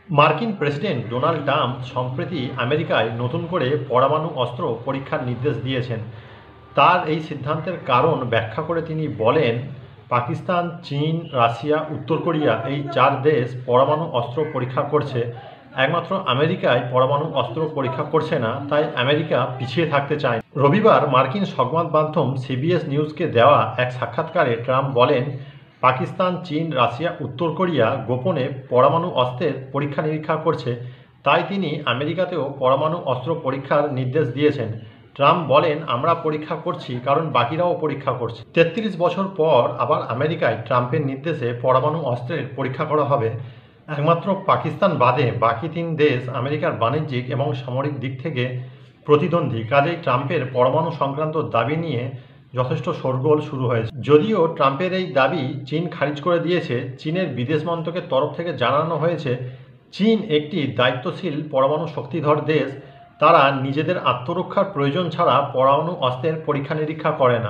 মার্কিন president Donald Trump সম্প্রতি আমেরিকায় নতুন করে পরমাণু অস্ত্র পরীক্ষার নির্দেশ দিয়েছেন। তার এই সিদ্ধান্তের কারণ ব্যাখ্যা করে তিনি বলেন, পাকিস্তান, চীন, রাশিয়া, উত্তর কোরিয়া এই চার দেশ পরমাণু অস্ত্র পরীক্ষা করছে। একমাত্র আমেরিকায় পরমাণু অস্ত্র পরীক্ষা করছে না, তাই আমেরিকা পিছিয়ে থাকতে চায় না। রবিবার মার্কিন সংবাদ মাধ্যম সিবিএস নিউজকে দেওয়া এক সাক্ষাৎকারে ট্রাম্প বলেন, পাকিস্তান, চীন, রাশিয়া, উত্তর কোরিয়া গোপনে পরমাণু অস্ত্রের পরীক্ষা নিরীক্ষা করছে, তাই তিনি আমেরিকাতেও পরমাণু অস্ত্র পরীক্ষার নির্দেশ দিয়েছেন। ট্রাম্প বলেন, আমরা পরীক্ষা করছি কারণ বাকিরাও পরীক্ষা করছে। ৩৩ বছর পর আবার আমেরিকায় ট্রাম্পের নির্দেশে পরমাণু অস্ত্রের পরীক্ষা করা হবে। একমাত্র পাকিস্তান বাদে বাকি তিন দেশ আমেরিকার বাণিজ্যিক এবং সামরিক দিক থেকে প্রতিদ্বন্দ্বী, কাজেই ট্রাম্পের পরমাণু সংক্রান্ত দাবি নিয়ে যথেষ্ট শোরগোল শুরু হয়েছে। যদিও ট্রাম্পের এই দাবি চীন খারিজ করে দিয়েছে। চীনের বিদেশ মন্ত্রকের তরফ থেকে জানানো হয়েছে, চীন একটি দায়িত্বশীল পরমাণু শক্তিধর দেশ। তারা নিজেদের আত্মরক্ষার প্রয়োজন ছাড়া পরমাণু অস্ত্রের পরীক্ষা নিরীক্ষা করে না।